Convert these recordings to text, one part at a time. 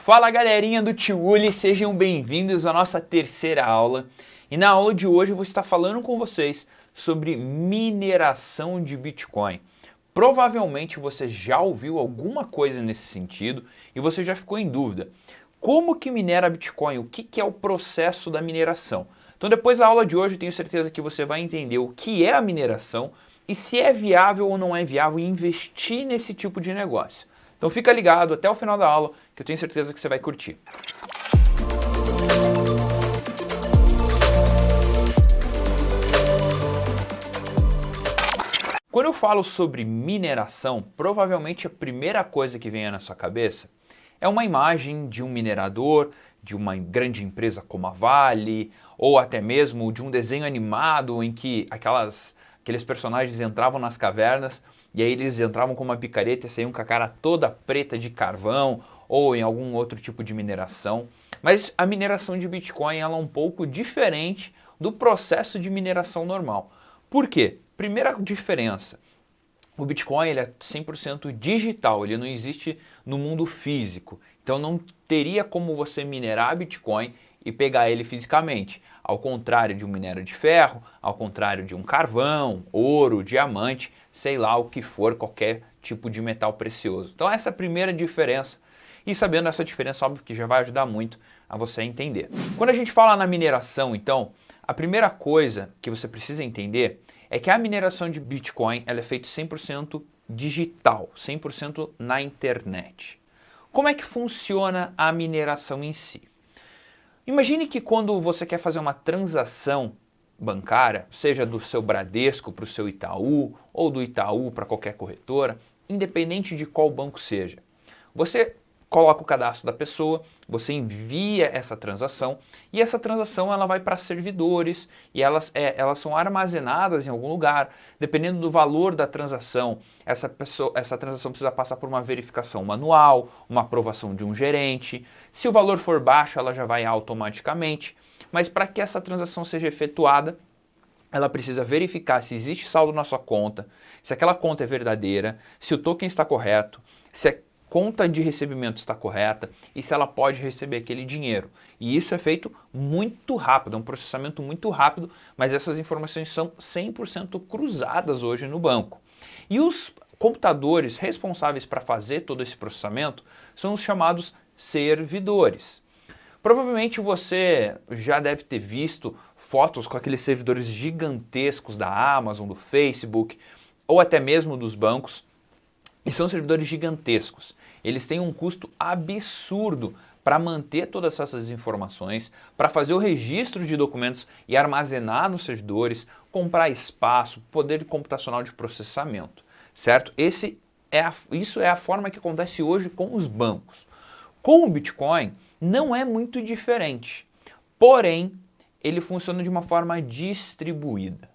Fala galerinha do Tio Uli, sejam bem-vindos à nossa terceira aula. E na aula de hoje eu vou estar falando com vocês sobre mineração de Bitcoin. Provavelmente você já ouviu alguma coisa nesse sentido e você já ficou em dúvida. Como que minera Bitcoin? O que é o processo da mineração? Então depois da aula de hoje eu tenho certeza que você vai entender o que é a mineração e se é viável ou não é viável investir nesse tipo de negócio. Então fica ligado até o final da aula que eu tenho certeza que você vai curtir. Quando eu falo sobre mineração, provavelmente a primeira coisa que vem na sua cabeça é uma imagem de um minerador, de uma grande empresa como a Vale, ou até mesmo de um desenho animado em que aqueles personagens entravam nas cavernas e aí eles entravam com uma picareta e saíam com a cara toda preta de carvão ou em algum outro tipo de mineração. Mas a mineração de Bitcoin ela é um pouco diferente do processo de mineração normal. Por quê? Primeira diferença, o Bitcoin ele é 100% digital, ele não existe no mundo físico. Então não teria como você minerar Bitcoin e pegar ele fisicamente. Ao contrário de um minério de ferro, ao contrário de um carvão, ouro, diamante, sei lá o que for, qualquer tipo de metal precioso. Então essa é a primeira diferença. E sabendo essa diferença, óbvio que já vai ajudar muito a você entender. Quando a gente fala na mineração, então, a primeira coisa que você precisa entender é que a mineração de Bitcoin ela é feita 100% digital, 100% na internet. Como é que funciona a mineração em si? Imagine que quando você quer fazer uma transação bancária, seja do seu Bradesco para o seu Itaú, ou do Itaú para qualquer corretora, independente de qual banco seja, você coloca o cadastro da pessoa, você envia essa transação e essa transação ela vai para servidores e elas são armazenadas em algum lugar. Dependendo do valor da transação, essa transação precisa passar por uma verificação manual, uma aprovação de um gerente. Se o valor for baixo, ela já vai automaticamente. Mas para que essa transação seja efetuada, ela precisa verificar se existe saldo na sua conta, se aquela conta é verdadeira, se o token está correto, se a conta de recebimento está correta e se ela pode receber aquele dinheiro. E isso é feito muito rápido, é um processamento muito rápido, mas essas informações são 100% cruzadas hoje no banco. E os computadores responsáveis para fazer todo esse processamento são os chamados servidores. Provavelmente você já deve ter visto fotos com aqueles servidores gigantescos da Amazon, do Facebook ou até mesmo dos bancos. E são servidores gigantescos. Eles têm um custo absurdo para manter todas essas informações, para fazer o registro de documentos e armazenar nos servidores, comprar espaço, poder computacional de processamento, certo? Isso é a forma que acontece hoje com os bancos. Com o Bitcoin não é muito diferente, porém ele funciona de uma forma distribuída.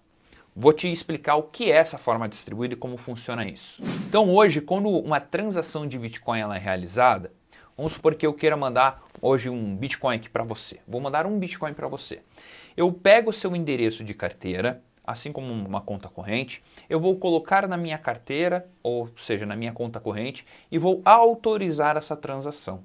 Vou te explicar o que é essa forma distribuída e como funciona isso. Então hoje, quando uma transação de Bitcoin ela é realizada, vamos supor que eu queira mandar hoje um Bitcoin aqui para você. Vou mandar um Bitcoin para você. Eu pego o seu endereço de carteira, assim como uma conta corrente, eu vou colocar na minha carteira, ou seja, na minha conta corrente, e vou autorizar essa transação.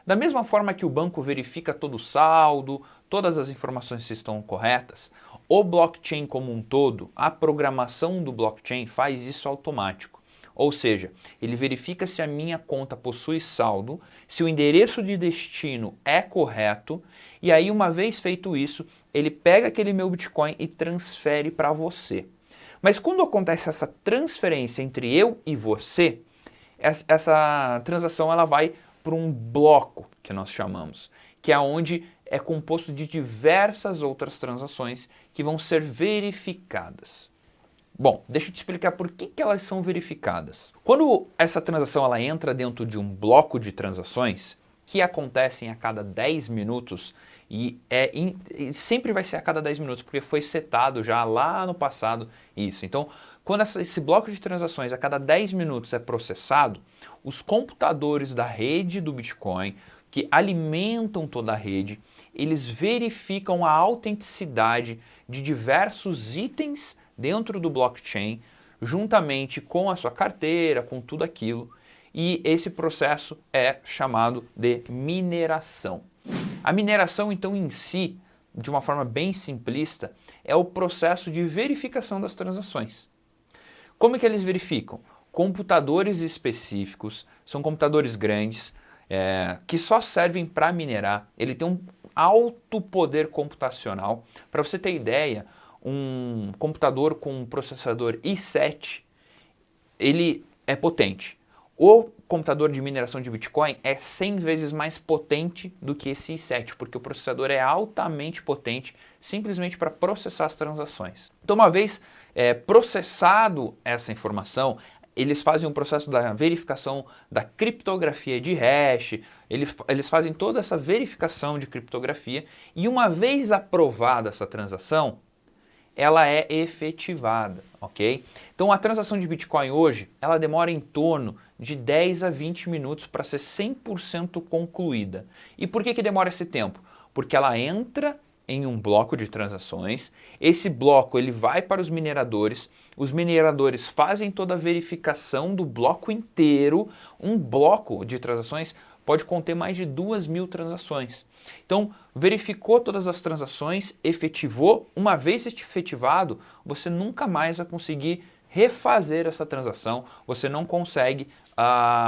Da mesma forma que o banco verifica todo o saldo, todas as informações estão corretas, o blockchain como um todo, a programação do blockchain faz isso automático. Ou seja, ele verifica se a minha conta possui saldo, se o endereço de destino é correto, e aí uma vez feito isso, ele pega aquele meu Bitcoin e transfere para você. Mas quando acontece essa transferência entre eu e você, essa transação ela vai para um bloco, que nós chamamos, que é onde é composto de diversas outras transações que vão ser verificadas. Bom, deixa eu te explicar por que elas são verificadas. Quando essa transação ela entra dentro de um bloco de transações, que acontecem a cada 10 minutos, e sempre vai ser a cada 10 minutos, porque foi setado já lá no passado isso. Então, quando esse bloco de transações a cada 10 minutos é processado, os computadores da rede do Bitcoin, que alimentam toda a rede, eles verificam a autenticidade de diversos itens dentro do blockchain, juntamente com a sua carteira, com tudo aquilo. e esse processo é chamado de mineração. A mineração, então, em si, de uma forma bem simplista, é o processo de verificação das transações. Como é que eles verificam? Computadores específicos, são computadores grandes, que só servem para minerar. Ele tem um alto poder computacional. Para você ter ideia, um computador com um processador i7, ele é potente. O computador de mineração de Bitcoin é 100 vezes mais potente do que esse i7, porque o processador é altamente potente simplesmente para processar as transações. Então, uma vez processado essa informação, eles fazem um processo da verificação da criptografia de hash, eles fazem toda essa verificação de criptografia e uma vez aprovada essa transação, ela é efetivada, ok? Então a transação de Bitcoin hoje, ela demora em torno de 10 a 20 minutos para ser 100% concluída. E por que demora esse tempo? Porque ela entra em um bloco de transações, esse bloco ele vai para os mineradores fazem toda a verificação do bloco inteiro, um bloco de transações pode conter mais de 2.000 transações. Então, verificou todas as transações, efetivou, uma vez efetivado, você nunca mais vai conseguir refazer essa transação, você não consegue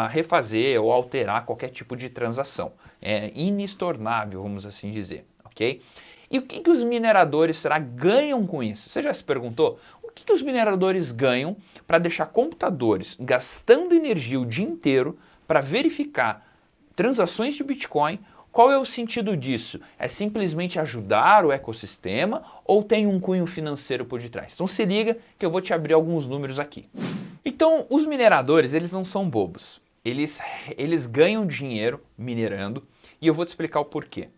refazer ou alterar qualquer tipo de transação. É inestornável, vamos assim dizer, ok? E o que os mineradores ganham com isso? Você já se perguntou? O que os mineradores ganham para deixar computadores gastando energia o dia inteiro para verificar transações de Bitcoin? Qual é o sentido disso? É simplesmente ajudar o ecossistema ou tem um cunho financeiro por detrás? Então se liga que eu vou te abrir alguns números aqui. Então os mineradores, eles não são bobos. Eles ganham dinheiro minerando e eu vou te explicar o porquê.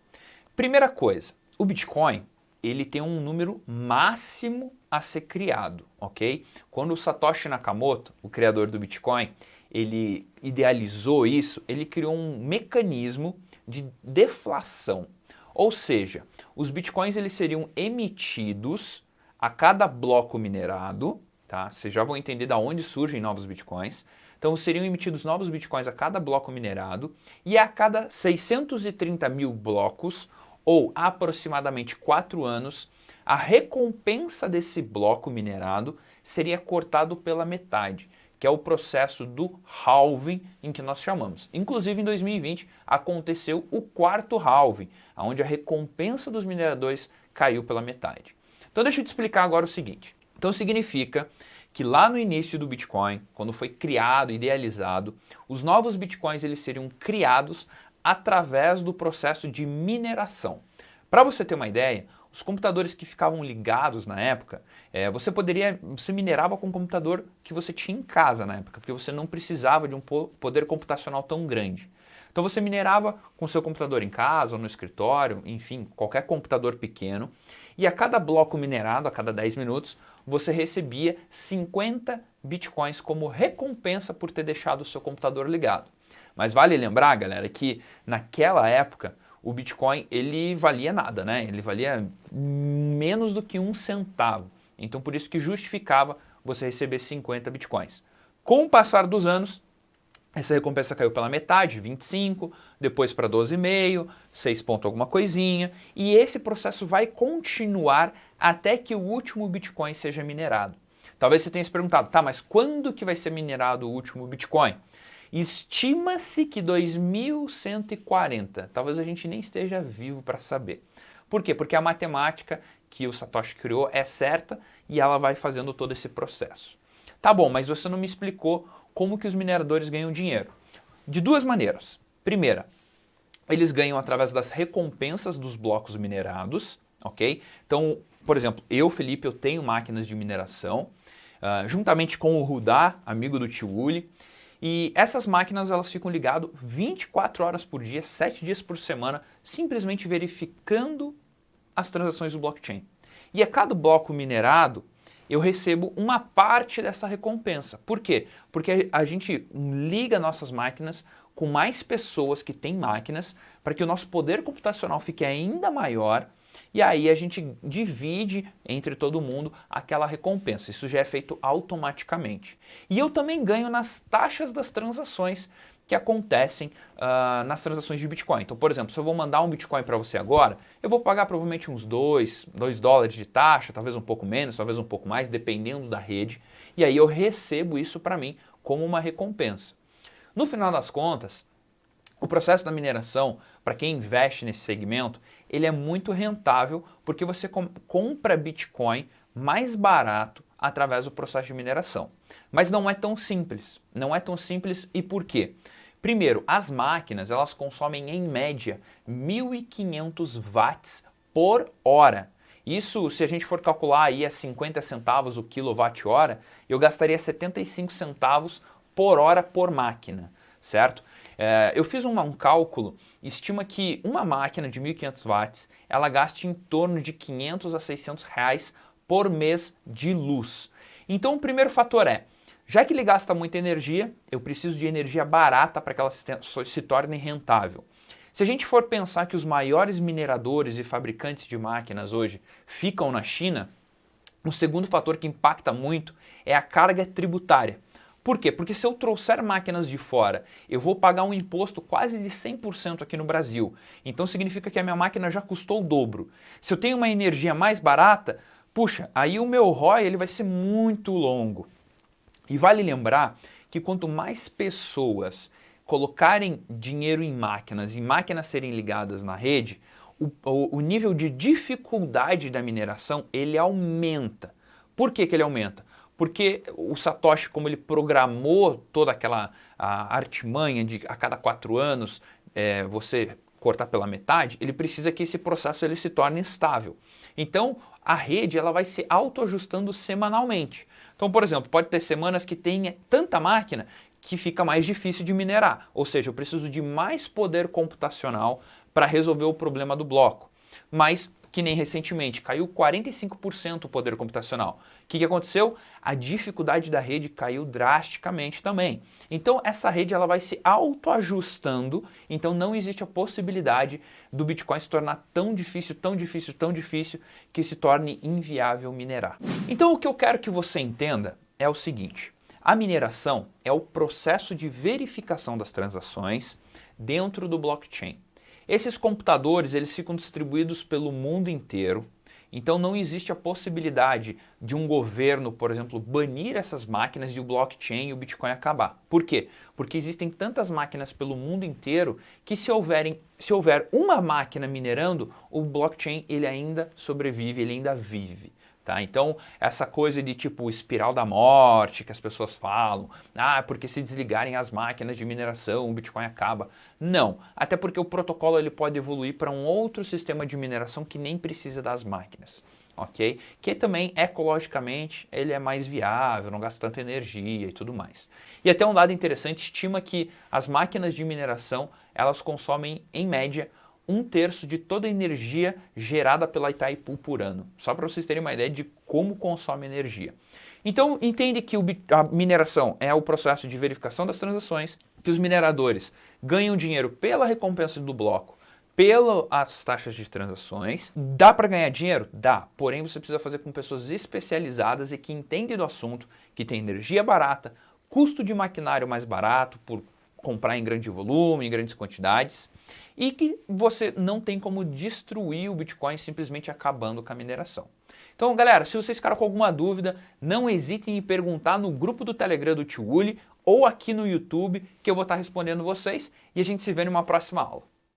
Primeira coisa, o Bitcoin, ele tem um número máximo a ser criado, ok? Quando o Satoshi Nakamoto, o criador do Bitcoin, ele idealizou isso, ele criou um mecanismo de deflação. Ou seja, os Bitcoins eles seriam emitidos a cada bloco minerado, tá? Vocês já vão entender de onde surgem novos Bitcoins. Então seriam emitidos novos Bitcoins a cada bloco minerado e a cada 630 mil blocos, ou aproximadamente 4 anos, a recompensa desse bloco minerado seria cortado pela metade, que é o processo do halving em que nós chamamos. Inclusive em 2020 aconteceu o quarto halving, onde a recompensa dos mineradores caiu pela metade. Então deixa eu te explicar agora o seguinte. Então significa que lá no início do Bitcoin, quando foi criado, idealizado, os novos Bitcoins eles seriam criados através do processo de mineração. Para você ter uma ideia, os computadores que ficavam ligados na época, você minerava com o computador que você tinha em casa na época, porque você não precisava de um poder computacional tão grande. Então você minerava com o seu computador em casa ou no escritório, enfim, qualquer computador pequeno, e a cada bloco minerado, a cada 10 minutos, você recebia 50 Bitcoins como recompensa por ter deixado o seu computador ligado. Mas vale lembrar, galera, que naquela época o Bitcoin ele valia nada, né? Ele valia menos do que 1 centavo. Então por isso que justificava você receber 50 Bitcoins. Com o passar dos anos, essa recompensa caiu pela metade, 25, depois para 12,5, 6 ponto alguma coisinha, e esse processo vai continuar até que o último Bitcoin seja minerado. Talvez você tenha se perguntado, tá, mas quando que vai ser minerado o último Bitcoin? Estima-se que 2140, talvez a gente nem esteja vivo para saber. Por quê? Porque a matemática que o Satoshi criou é certa e ela vai fazendo todo esse processo. Tá bom, mas você não me explicou como que os mineradores ganham dinheiro. De duas maneiras. Primeira, eles ganham através das recompensas dos blocos minerados, ok? Então, por exemplo, Felipe, eu tenho máquinas de mineração, juntamente com o Rudá, amigo do tio Uli, e essas máquinas elas ficam ligadas 24 horas por dia, 7 dias por semana, simplesmente verificando as transações do blockchain. E a cada bloco minerado, eu recebo uma parte dessa recompensa. Por quê? Porque a gente liga nossas máquinas com mais pessoas que têm máquinas para que o nosso poder computacional fique ainda maior e aí a gente divide entre todo mundo aquela recompensa. Isso já é feito automaticamente. E eu também ganho nas taxas das transações que acontecem nas transações de Bitcoin. Então, por exemplo, se eu vou mandar um Bitcoin para você agora, eu vou pagar provavelmente uns 2 dólares de taxa, talvez um pouco menos, talvez um pouco mais, dependendo da rede, e aí eu recebo isso para mim como uma recompensa. No final das contas, o processo da mineração, para quem investe nesse segmento, ele é muito rentável porque você compra Bitcoin mais barato através do processo de mineração. Mas não é tão simples. Não é tão simples e por quê? Primeiro, as máquinas elas consomem em média 1.500 watts por hora. Isso, se a gente for calcular aí a 50 centavos o quilowatt-hora, eu gastaria 75 centavos por hora por máquina, certo? Eu fiz um cálculo, estima que uma máquina de 1.500 watts, ela gasta em torno de 500 a 600 reais por mês de luz. Então o primeiro fator é, já que ele gasta muita energia, eu preciso de energia barata para que ela se torne rentável. Se a gente for pensar que os maiores mineradores e fabricantes de máquinas hoje ficam na China, o segundo fator que impacta muito é a carga tributária. Por quê? Porque se eu trouxer máquinas de fora, eu vou pagar um imposto quase de 100% aqui no Brasil. Então significa que a minha máquina já custou o dobro. Se eu tenho uma energia mais barata, puxa, aí o meu ROI ele vai ser muito longo. E vale lembrar que quanto mais pessoas colocarem dinheiro em máquinas e máquinas serem ligadas na rede, o nível de dificuldade da mineração ele aumenta. Por que ele aumenta? Porque o Satoshi, como ele programou toda aquela artimanha de a cada 4 anos você cortar pela metade, ele precisa que esse processo ele se torne estável. Então, a rede ela vai se autoajustando semanalmente. Então, por exemplo, pode ter semanas que tenha tanta máquina que fica mais difícil de minerar. Ou seja, eu preciso de mais poder computacional para resolver o problema do bloco. Mas, que nem recentemente, caiu 45% o poder computacional. O que aconteceu? A dificuldade da rede caiu drasticamente também. Então, essa rede ela vai se autoajustando, então não existe a possibilidade do Bitcoin se tornar tão difícil, tão difícil, tão difícil, que se torne inviável minerar. Então, o que eu quero que você entenda é o seguinte, a mineração é o processo de verificação das transações dentro do blockchain. Esses computadores eles ficam distribuídos pelo mundo inteiro, então não existe a possibilidade de um governo, por exemplo, banir essas máquinas de o blockchain e o Bitcoin acabar. Por quê? Porque existem tantas máquinas pelo mundo inteiro que se houver uma máquina minerando, o blockchain ele ainda sobrevive, ele ainda vive. Tá? Então, essa coisa de tipo espiral da morte que as pessoas falam, porque se desligarem as máquinas de mineração, o Bitcoin acaba. Não, até porque o protocolo ele pode evoluir para um outro sistema de mineração que nem precisa das máquinas, ok? Que também, ecologicamente, ele é mais viável, não gasta tanta energia e tudo mais. E até um dado interessante, estima que as máquinas de mineração, elas consomem, em média, 1/3 de toda a energia gerada pela Itaipu por ano. Só para vocês terem uma ideia de como consome energia. Então, entende que a mineração é o processo de verificação das transações, que os mineradores ganham dinheiro pela recompensa do bloco, pelas taxas de transações. Dá para ganhar dinheiro? Dá. Porém, você precisa fazer com pessoas especializadas e que entendem do assunto, que tem energia barata, custo de maquinário mais barato por comprar em grande volume, em grandes quantidades, e que você não tem como destruir o Bitcoin simplesmente acabando com a mineração. Então, galera, se vocês ficaram com alguma dúvida, não hesitem em perguntar no grupo do Telegram do Tio Uli ou aqui no YouTube, que eu vou estar respondendo vocês, e a gente se vê numa próxima aula.